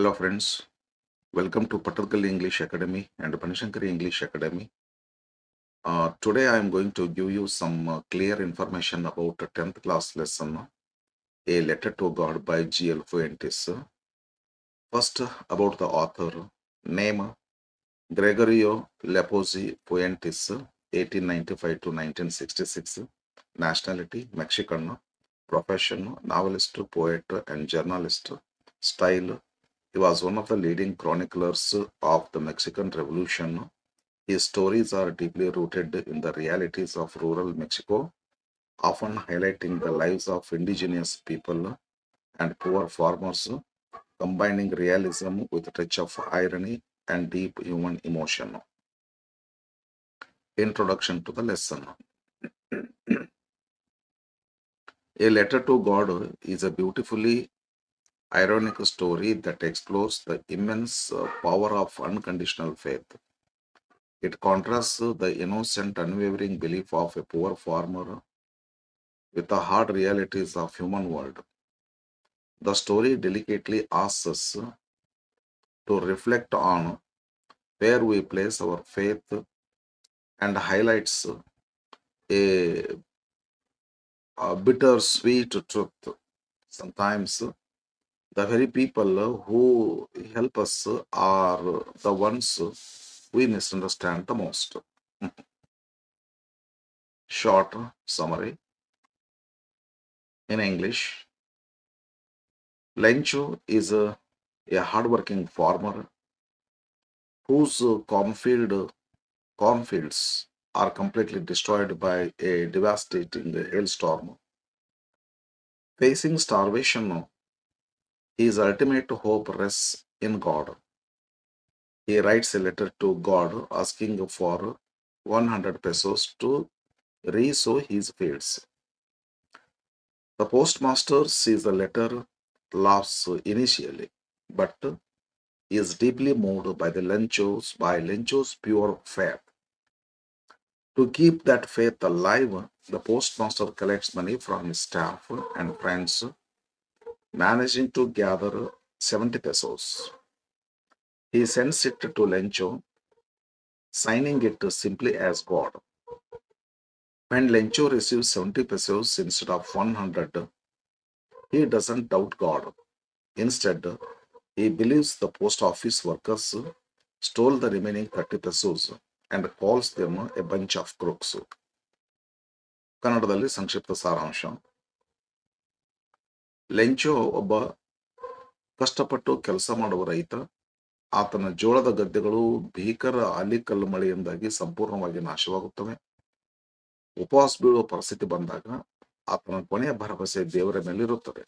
Hello friends, welcome to Patarkal English Academy and Panishankari English Academy. Today I am going to give you some clear information about the 10th class lesson, A Letter to God by G.L. Fuentes. First, about the author. Name, Gregorio López y Fuentes, 1895 to 1966. Nationality, Mexican. Profession, novelist, poet and journalist. Style, he was one of the leading chroniclers of the Mexican Revolution. His stories are deeply rooted in the realities of rural Mexico, often highlighting the lives of indigenous people and poor farmers, combining realism with a touch of irony and deep human emotion. Introduction to the lesson. A Letter to God is a beautifully ironic story that explores the immense power of unconditional faith. It contrasts the innocent, unwavering belief of a poor farmer with the hard realities of human world. The story delicately asks us to reflect on where we place our faith and highlights a, a bittersweet truth. Sometimes the very people who help us are the ones we misunderstand the most. Short summary in English. Lencho is a hardworking farmer whose cornfields are completely destroyed by a devastating hailstorm. Facing starvation, his ultimate hope rests in God. He writes a letter to God asking for 100 pesos to resow his fields. The postmaster sees the letter, laughs initially, but is deeply moved by Lencho's pure faith. To keep that faith alive, the postmaster collects money from his staff and friends, managing to gather 70 pesos. He sends it to Lencho, signing it simply as God. When Lencho receives 70 pesos instead of 100, he doesn't doubt God. Instead, he believes the post office workers stole the remaining 30 pesos and calls them a bunch of crooks. ಕನ್ನಡದಲ್ಲಿ ಸಂಕ್ಷಿಪ್ತ ಸಾರಾಂಶ. ಲೆಂಚೋ ಒಬ್ಬ ಕಷ್ಟಪಟ್ಟು ಕೆಲಸ ಮಾಡುವ ರೈತ. ಆತನ ಜೋಳದ ಗದ್ದೆಗಳು ಭೀಕರ ಆಲಿಕಲ್ಲು ಮಳೆಯಿಂದಾಗಿ ಸಂಪೂರ್ಣವಾಗಿ ನಾಶವಾಗುತ್ತವೆ. ಉಪವಾಸ ಬೀಳುವ ಪರಿಸ್ಥಿತಿ ಬಂದಾಗ ಆತನ ಕೊನೆಯ ಭರವಸೆ ದೇವರ ಮೇಲಿರುತ್ತದೆ.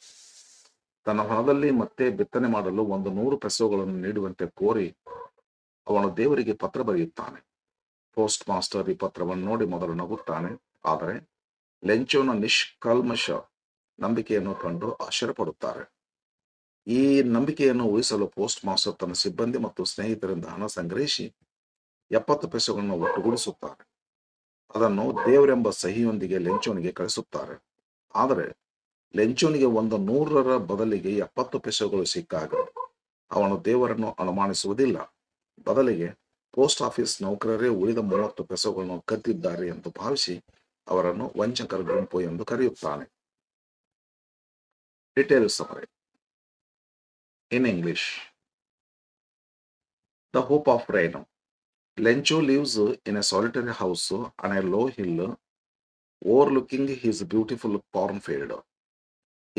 ತನ್ನ ಹೊಲದಲ್ಲಿ ಮತ್ತೆ ಬಿತ್ತನೆ ಮಾಡಲು 100 ಪೆಸೋಗಳನ್ನು ನೀಡುವಂತೆ ಕೋರಿ ಅವನು ದೇವರಿಗೆ ಪತ್ರ ಬರೆಯುತ್ತಾನೆ. ಪೋಸ್ಟ್ ಮಾಸ್ಟರ್ ಈ ಪತ್ರವನ್ನು ನೋಡಿ ಮೊದಲು ನಗುತ್ತಾನೆ. ಆದರೆ ಲೆಂಚೋನ ನಿಷ್ಕಲ್ಮಶ ನಂಬಿಕೆಯನ್ನು ಕಂಡು ಆಶ್ಚರ್ಯಪಡುತ್ತಾರೆ. ಈ ನಂಬಿಕೆಯನ್ನು ಉಳಿಸಲು ಪೋಸ್ಟ್ ಮಾಸ್ಟರ್ ತನ್ನ ಸಿಬ್ಬಂದಿ ಮತ್ತು ಸ್ನೇಹಿತರಿಂದ ಹಣ ಸಂಗ್ರಹಿಸಿ 70 ಪೆಸೋಗಳನ್ನು ಒಟ್ಟುಗೂಡಿಸುತ್ತಾರೆ. ಅದನ್ನು ದೇವರೆಂಬ ಸಹಿಯೊಂದಿಗೆ ಲೆಂಚೋನಿಗೆ ಕಳಿಸುತ್ತಾರೆ. ಆದರೆ ಲೆಂಚೋನಿಗೆ 100ರ ಬದಲಿಗೆ 70 ಪೆಸೋಗಳು ಸಿಕ್ಕಾಗ ಅವನು ದೇವರನ್ನು ಅನುಮಾನಿಸುವುದಿಲ್ಲ. ಬದಲಿಗೆ ಪೋಸ್ಟ್ ಆಫೀಸ್ ನೌಕರರೇ ಉಳಿದ 30 ಪೆಸೋಗಳನ್ನು ಕದ್ದಿದ್ದಾರೆ ಎಂದು ಭಾವಿಸಿ ಅವರನ್ನು ವಂಚಕರ ಗುಂಪು ಎಂದು ಕರೆಯುತ್ತಾನೆ. Detailed summary in English. The hope of rain. Lencho lives in a solitary house on a low hill overlooking his beautiful cornfield.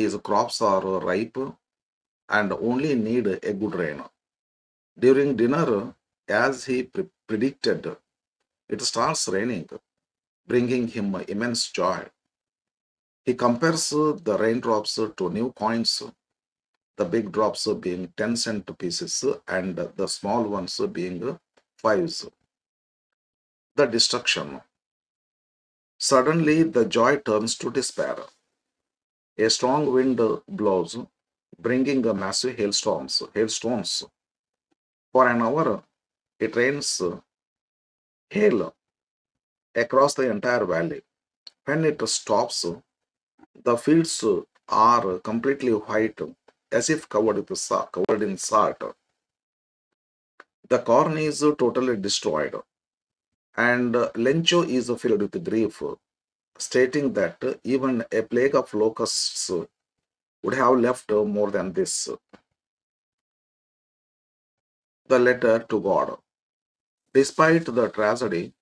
His crops are ripe and only need a good rain. During dinner, as he predicted, it starts raining, bringing him immense joy. He compares the raindrops to new coins, the big drops being 10-cent pieces and the small ones being fives. The destruction. Suddenly, the joy turns to despair. A strong wind blows, bringing a massive hailstones. For an hour, it rains hail across the entire valley. When it stops, the fields are completely white as if covered in salt. The corn is totally destroyed, and Lencho is filled with grief, stating that even a plague of locusts would have left more than this. The letter to God. Despite the tragedy,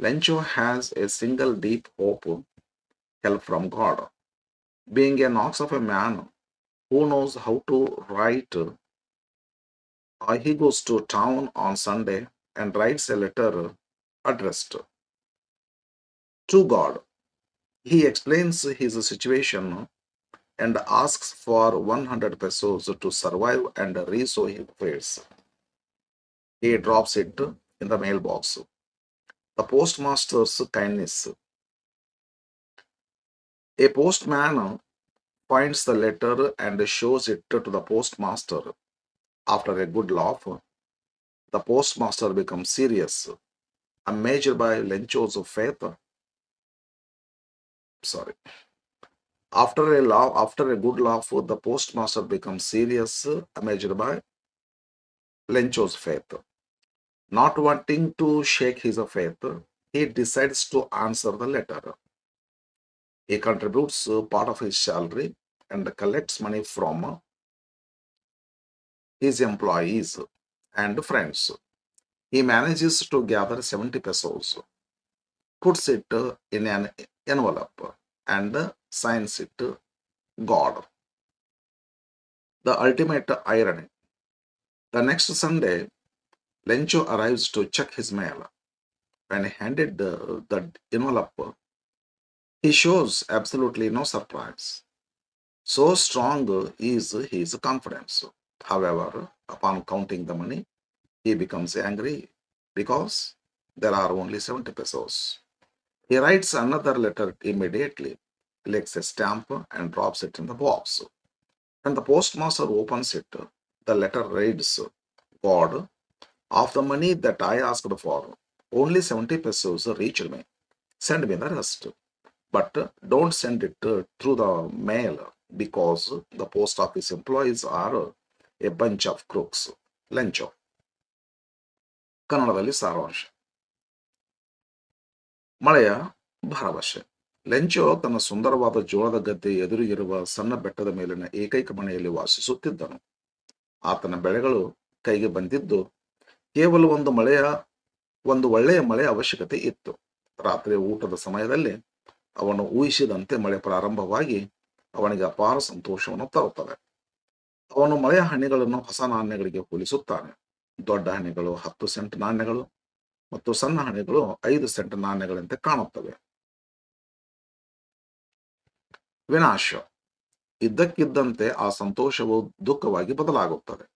Lencho has a single deep hope, help from God. Being an ox of a man who knows how to write, he goes to town on Sunday and writes a letter addressed to God. He explains his situation and asks for 100 pesos to survive and resow his fields. He drops it in the mailbox. The postmaster's kindness. A postman finds the letter and shows it to the postmaster. After a good laugh, the postmaster becomes serious, amazed by Lencho's faith. Sorry. After a good laugh, the postmaster becomes serious, amazed by Lencho's faith. Not wanting to shake his faith, he decides to answer the letter. He contributes part of his salary and collects money from his employees and friends. He manages to gather 70 pesos, puts it in an envelope, and signs it God. The ultimate irony. The next Sunday, Lencho arrives to check his mail. When handed the envelope, he shows absolutely no surprise. So strong is his confidence. However, upon counting the money, he becomes angry because there are only 70 pesos. He writes another letter immediately, licks a stamp, and drops it in the box. When the postmaster opens it, the letter reads, God, of the money that I asked for, only 70 pesos reached me. Send me the rest. But don't send it through the mail because the post office employees are a bunch of crooks. Lencho. ಕನ್ನಡದಲ್ಲಿ ಸಾರಾಂಶ. ಮಳೆಯ ಭರವಸೆ. ಲೆಂಚೋ ತನ್ನ ಸುಂದರವಾದ ಜೋಳದ ಗದ್ದೆ ಎದುರಿಗಿರುವ ಸಣ್ಣ ಬೆಟ್ಟದ ಮೇಲಿನ ಏಕೈಕ ಮನೆಯಲ್ಲಿ ವಾಸಿಸುತ್ತಿದ್ದನು. ಆತನ ಬೆಳೆಗಳು ಕೈಗೆ ಬಂದಿದ್ದು ಕೇವಲ ಒಂದು ಒಳ್ಳೆಯ ಮಳೆಯ ಅವಶ್ಯಕತೆ ಇತ್ತು. ರಾತ್ರಿ ಊಟದ ಸಮಯದಲ್ಲಿ ಅವನು ಊಹಿಸಿದಂತೆ ಮಳೆ ಪ್ರಾರಂಭವಾಗಿ ಅವನಿಗೆ ಅಪಾರ ಸಂತೋಷವನ್ನು ತರುತ್ತದೆ. ಅವನು ಮಳೆಯ ಹನಿಗಳನ್ನು ಹೊಸ ನಾಣ್ಯಗಳಿಗೆ ಹೋಲಿಸುತ್ತಾನೆ. ದೊಡ್ಡ ಹನಿಗಳು 10 ಸೆಂಟ್ ನಾಣ್ಯಗಳು ಮತ್ತು ಸಣ್ಣ ಹನಿಗಳು 5 ಸೆಂಟ್ ನಾಣ್ಯಗಳಂತೆ ಕಾಣುತ್ತವೆ. ವಿನಾಶ. ಇದ್ದಕ್ಕಿದ್ದಂತೆ ಆ ಸಂತೋಷವು ದುಃಖವಾಗಿ ಬದಲಾಗುತ್ತದೆ.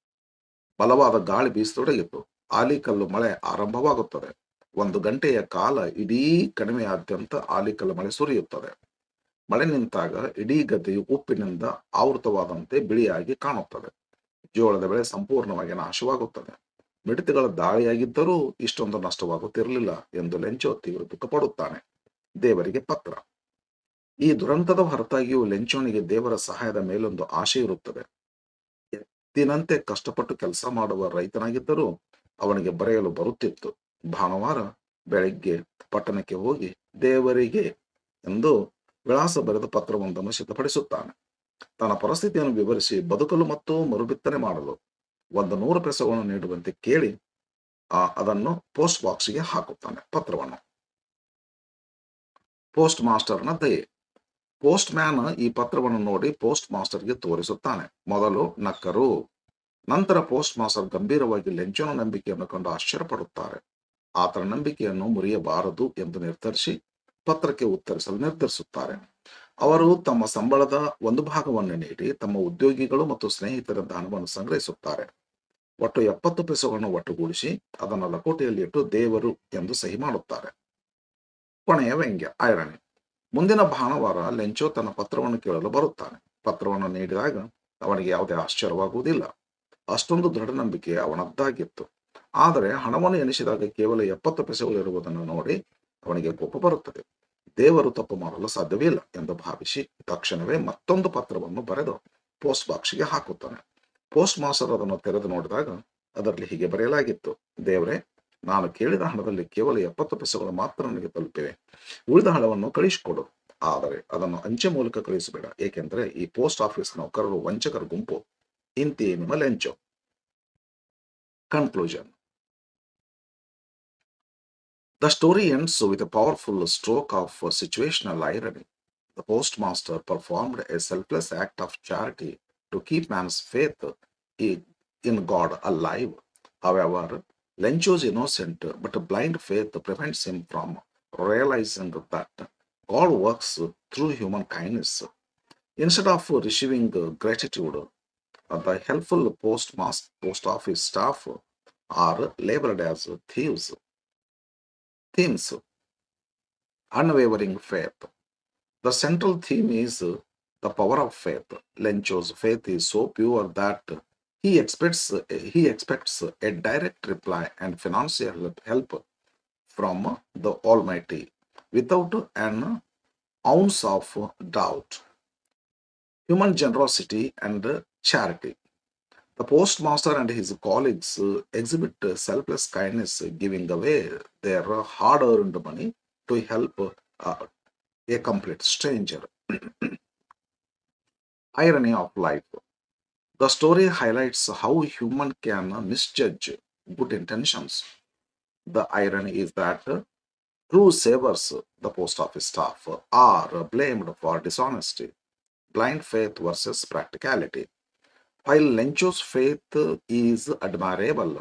ಬಲವಾದ ಗಾಳಿ ಬೀಸತೊಡಗಿತು. ಆಲಿಕಲ್ಲು ಮಳೆ ಆರಂಭವಾಗುತ್ತದೆ. 1 ಗಂಟೆಯ ಕಾಲ ಇಡೀ ಕಣಿವೆಯಾದ್ಯಂತ ಆಲಿಕಲ್ಲು ಮಳೆ ಸುರಿಯುತ್ತದೆ. ಮಳೆ ನಿಂತಾಗ ಇಡೀ ಗದ್ದೆಯು ಉಪ್ಪಿನಿಂದ ಆವೃತವಾದಂತೆ ಬಿಳಿಯಾಗಿ ಕಾಣುತ್ತದೆ. ಜೋಳದ ಬೆಳೆ ಸಂಪೂರ್ಣವಾಗಿ ನಾಶವಾಗುತ್ತದೆ. ಮಿಡತೆಗಳ ದಾಳಿಯಾಗಿದ್ದರೂ ಇಷ್ಟೊಂದು ನಷ್ಟವಾಗುತ್ತಿರಲಿಲ್ಲ ಎಂದು ಲೆಂಚೋ ತೀವ್ರ ದುಃಖಪಡುತ್ತಾನೆ. ದೇವರಿಗೆ ಪತ್ರ. ಈ ದುರಂತದ ಹೊರತಾಗಿಯೂ ಲೆಂಚೋನಿಗೆ ದೇವರ ಸಹಾಯದ ಮೇಲೊಂದು ಆಶೆ ಇರುತ್ತದೆ. ಎತ್ತಿನಂತೆ ಕಷ್ಟಪಟ್ಟು ಕೆಲಸ ಮಾಡುವ ರೈತನಾಗಿದ್ದರೂ ಅವನಿಗೆ ಬರೆಯಲು ಬರುತ್ತಿತ್ತು. ಭಾನುವಾರ ಬೆಳಗ್ಗೆ ಪಟ್ಟಣಕ್ಕೆ ಹೋಗಿ ದೇವರಿಗೆ ಎಂದು ವಿಳಾಸ ಬರೆದ ಪತ್ರವೊಂದನ್ನು ಸಿದ್ಧಪಡಿಸುತ್ತಾನೆ. ತನ್ನ ಪರಿಸ್ಥಿತಿಯನ್ನು ವಿವರಿಸಿ ಬದುಕಲು ಮತ್ತು ಮರುಬಿತ್ತನೆ ಮಾಡಲು 100 ಪೆಸೋವನ್ನು ನೀಡುವಂತೆ ಕೇಳಿ ಅದನ್ನು ಪೋಸ್ಟ್ ಬಾಕ್ಸ್ಗೆ ಹಾಕುತ್ತಾನೆ. ಪತ್ರವನ್ನು ಪೋಸ್ಟ್ ಮಾಸ್ಟರ್ನ ದಯೆ. ಪೋಸ್ಟ್ ಮ್ಯಾನ್ ಈ ಪತ್ರವನ್ನು ನೋಡಿ ಪೋಸ್ಟ್ ಮಾಸ್ಟರ್ಗೆ ತೋರಿಸುತ್ತಾನೆ. ಮೊದಲು ನಕ್ಕರು. ನಂತರ ಪೋಸ್ಟ್ ಮಾಸ್ಟರ್ ಗಂಭೀರವಾಗಿ ಲೆಂಚೋನ ನಂಬಿಕೆಯನ್ನು ಕಂಡು ಆಶ್ಚರ್ಯಪಡುತ್ತಾರೆ. ಆತನ ನಂಬಿಕೆಯನ್ನು ಮುರಿಯಬಾರದು ಎಂದು ನಿರ್ಧರಿಸಿ ಪತ್ರಕ್ಕೆ ಉತ್ತರಿಸಲು ನಿರ್ಧರಿಸುತ್ತಾರೆ. ಅವರು ತಮ್ಮ ಸಂಬಳದ ಒಂದು ಭಾಗವನ್ನು ನೀಡಿ ತಮ್ಮ ಉದ್ಯೋಗಿಗಳು ಮತ್ತು ಸ್ನೇಹಿತರಿಂದ ಹಣವನ್ನು ಸಂಗ್ರಹಿಸುತ್ತಾರೆ. ಒಟ್ಟು 70 ಪೆಸೋಗಳನ್ನು ಒಟ್ಟುಗೂಡಿಸಿ ಅದನ್ನು ಲಕೋಟೆಯಲ್ಲಿ ಇಟ್ಟು ದೇವರು ಎಂದು ಸಹಿ ಮಾಡುತ್ತಾರೆ. ಕೊನೆಯ ವ್ಯಂಗ್ಯ ಐರಣಿ. ಮುಂದಿನ ಭಾನುವಾರ ಲೆಂಚೋ ತನ್ನ ಪತ್ರವನ್ನು ಕೇಳಲು ಬರುತ್ತಾನೆ. ಪತ್ರವನ್ನು ನೀಡಿದಾಗ ಅವನಿಗೆ ಯಾವುದೇ ಆಶ್ಚರ್ಯವಾಗುವುದಿಲ್ಲ. ಅಷ್ಟೊಂದು ದೃಢ ನಂಬಿಕೆ ಅವನದ್ದಾಗಿತ್ತು. ಆದರೆ ಹಣವನ್ನು ಎಣಿಸಿದಾಗ ಕೇವಲ 70 ಪೆಸೆಗಳಿರುವುದನ್ನು ನೋಡಿ ಅವನಿಗೆ ಕೋಪ ಬರುತ್ತದೆ. ದೇವರು ತಪ್ಪು ಮಾಡಲು ಸಾಧ್ಯವಿಲ್ಲ ಎಂದು ಭಾವಿಸಿ ತಕ್ಷಣವೇ ಮತ್ತೊಂದು ಪತ್ರವನ್ನು ಬರೆದು ಪೋಸ್ಟ್ ಬಾಕ್ಸ್ಗೆ ಹಾಕುತ್ತಾನೆ. ಪೋಸ್ಟ್ ಮಾಸ್ಟರ್ ಅದನ್ನು ತೆರೆದು ನೋಡಿದಾಗ ಅದರಲ್ಲಿ ಹೀಗೆ ಬರೆಯಲಾಗಿತ್ತು: ದೇವರೇ, ನಾನು ಕೇಳಿದ ಹಣದಲ್ಲಿ ಕೇವಲ 70 ಪೈಸೆಗಳು ಮಾತ್ರ ನನಗೆ ತಲುಪಿವೆ. ಉಳಿದ ಹಣವನ್ನು ಕಳಿಸಿಕೊಡು. ಆದರೆ ಅದನ್ನು ಅಂಚೆ ಮೂಲಕ ಕಳಿಸಬೇಡ, ಏಕೆಂದರೆ ಈ ಪೋಸ್ಟ್ ಆಫೀಸ್ ನೌಕರರು ವಂಚಕರ ಗುಂಪು. ಇಂತಿಯೇ ನಿಮ್ಮ ಲೆಂಚೋ. Conclusion. The story ends with a powerful stroke of situational irony. The postmaster performed a selfless act of charity to keep man's faith in God alive. However, Lencho's innocent but blind faith prevents him from realizing that God works through human kindness. Instead of receiving gratitude, the helpful post office staff are labeled as thieves. Themes: unwavering faith. The central theme is the power of faith. Lencho's faith is so pure that he expects a direct reply and financial help from the Almighty without an ounce of doubt. Human generosity and charity. The postmaster and his colleagues exhibit selfless kindness, giving away their hard earned money to help a complete stranger. Irony of life. The story highlights how human can misjudge good intentions. The irony is that true savers, the post office staff, are blamed for dishonesty, blind faith versus practicality. While Lencho's faith is admirable,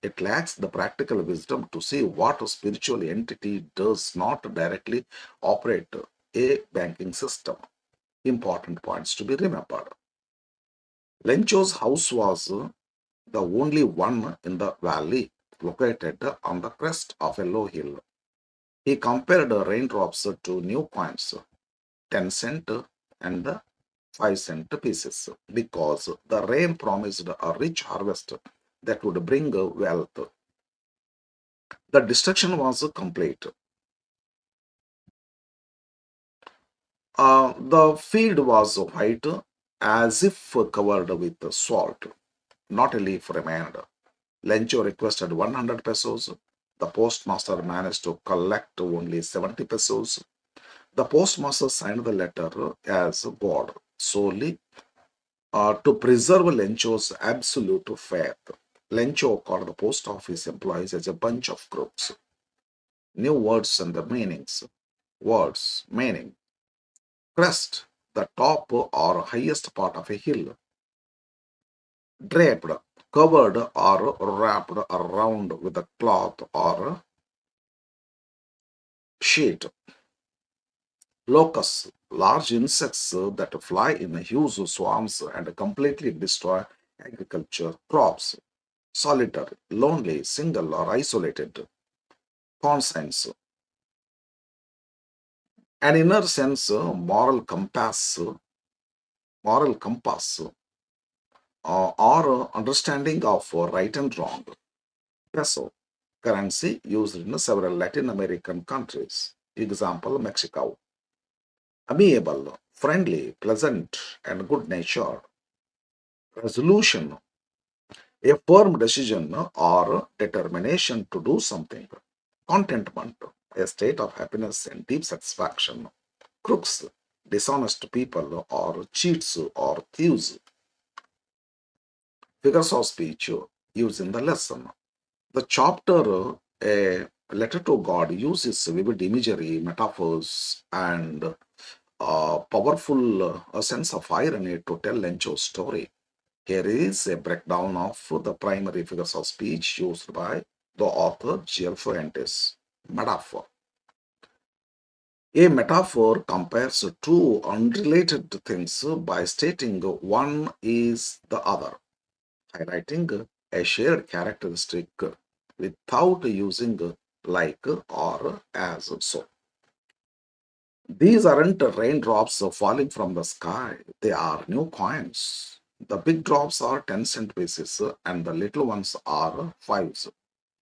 it lacks the practical wisdom to see what a spiritual entity does not directly operate a banking system. Important points to be remembered. Lencho's house was the only one in the valley, located on the crest of a low hill. He compared raindrops to new coins, 10 cent and 5 cent pieces, because the rain promised a rich harvest that would bring wealth. The destruction was complete. The field was white, as if covered with salt. Not a leaf remained. Lencho requested 100 pesos. The postmaster managed to collect only 70 pesos. The postmaster signed the letter as God, solely to preserve Lencho's absolute faith. Lencho called the post office employees as a bunch of crooks. New words and the meanings. Words, meaning. Crest, the top or highest part of a hill. Draped, covered or wrapped around with a cloth or sheet. Locusts, large insects that fly in huge swarms and completely destroy agriculture crops. Solitary, lonely, single, or isolated. Conscience, an inner sense, moral compass, or understanding of right and wrong. Peso, currency used in several Latin American countries. Example, Mexico. Amiable, friendly, pleasant, and good natured. Resolution, a firm decision or determination to do something. Contentment, a state of happiness and deep satisfaction. Crooks, dishonest people or cheats or thieves. Figures of speech used in the lesson. The chapter, A Letter to God, uses vivid imagery, metaphors, and powerful sense of irony to tell Lencho's story. Here is a breakdown of the primary figures of speech used by the author Gregorio Fuentes. Metaphor. A metaphor compares two unrelated things by stating one is the other, highlighting a shared characteristic without using like or as so. These aren't raindrops falling from the sky, they are new coins. The big drops are 10 cent pieces and the little ones are fives.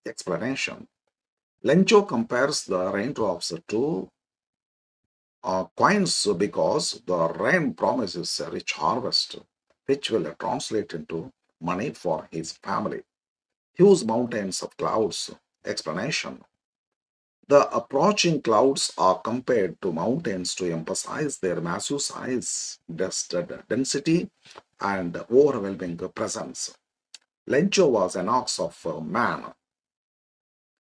Explanation. Lencho compares the raindrops to coins because the rain promises a rich harvest. which will translate into money for his family. Huge mountains of clouds. Explanation. The approaching clouds are compared to mountains to emphasize their massive size, dust density, and overwhelming presence. Lencho was an ox of man.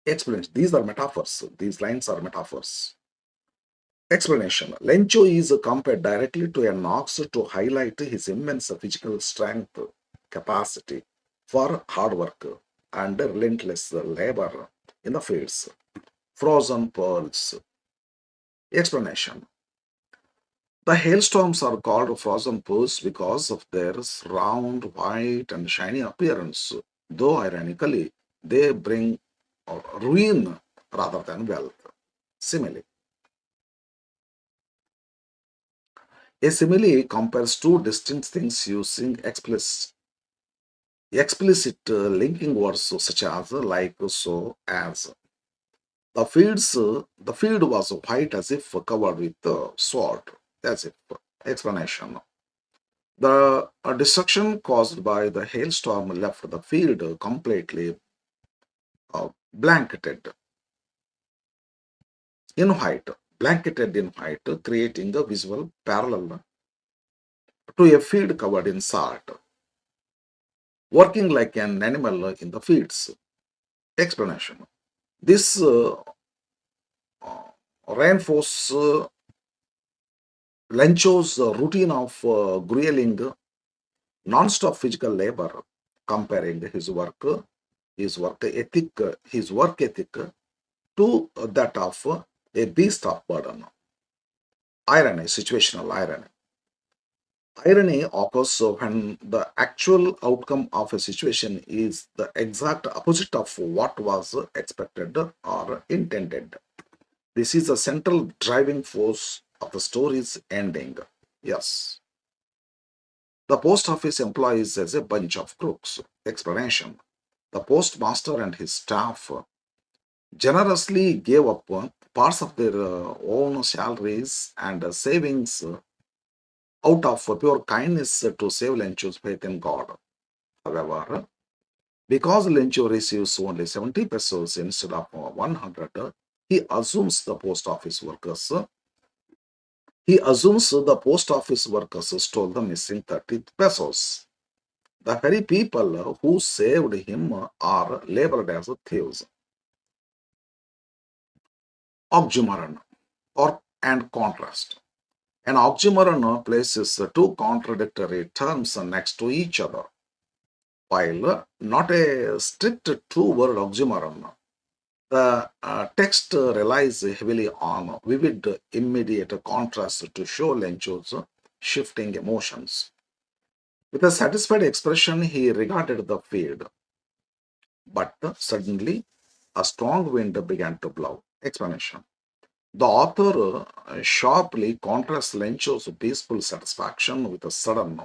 Explanation. These are metaphors. These lines are metaphors. Explanation. Lencho is compared directly to an ox to highlight his immense physical strength, capacity for hard work and relentless labor in the fields. Frozen pearls. Explanation. The hailstorms are called frozen pearls because of their round, white, and shiny appearance, though ironically, they bring ruin rather than wealth. Simile. A simile compares two distinct things using explicit linking words such as like, so, as. The field was white as if covered with salt, as if. Explanation. The destruction caused by the hailstorm left the field completely blanketed in white, creating a visual parallel to a field covered in salt, working like an animal in the fields. Explanation. This reinforces Lencho's routine of grueling, non-stop physical labor, comparing his work ethic to that of a beast of burden. Irony, situational irony. Irony occurs when the actual outcome of a situation is the exact opposite of what was expected or intended. This is the central driving force of the story's ending. Yes. The post office employees as a bunch of crooks. Explanation. The postmaster and his staff generously gave up parts of their own salaries and savings out of pure kindness to save Lencho's faith in God. However, because Lencho receives only 70 pesos instead of 100, he assumes the post office workers stole the missing 30 pesos. The very people who saved him are labeled as thieves. Oxymoron and contrast. An oxymoron places two contradictory terms next to each other. While not a strict two-word oxymoron, the text relies heavily on vivid, immediate contrast to show Lencho's shifting emotions. With a satisfied expression, he regarded the field, but suddenly a strong wind began to blow. Explanation. The author sharply contrasts Lencho's peaceful satisfaction with the sudden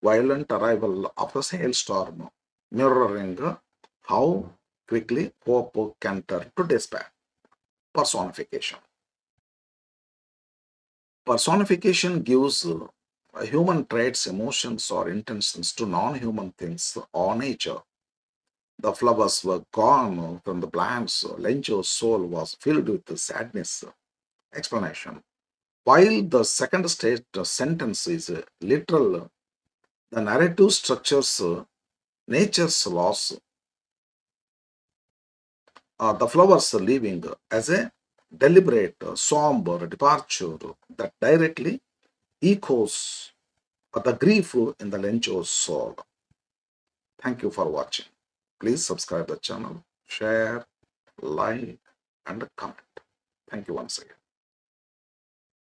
violent arrival of the hailstorm, mirroring how quickly hope can turn to despair. Personification. Personification gives human traits, emotions, or intentions to non-human things or nature. The flowers were gone from the plants. Lencho's soul was filled with sadness. Explanation. While the second state sentence is literal, the narrative structures nature's laws, the flowers leaving as a deliberate, somber departure that directly echoes the grief in the Lencho's soul. Thank you for watching. Please subscribe the channel, share, like, and comment. Thank you once again.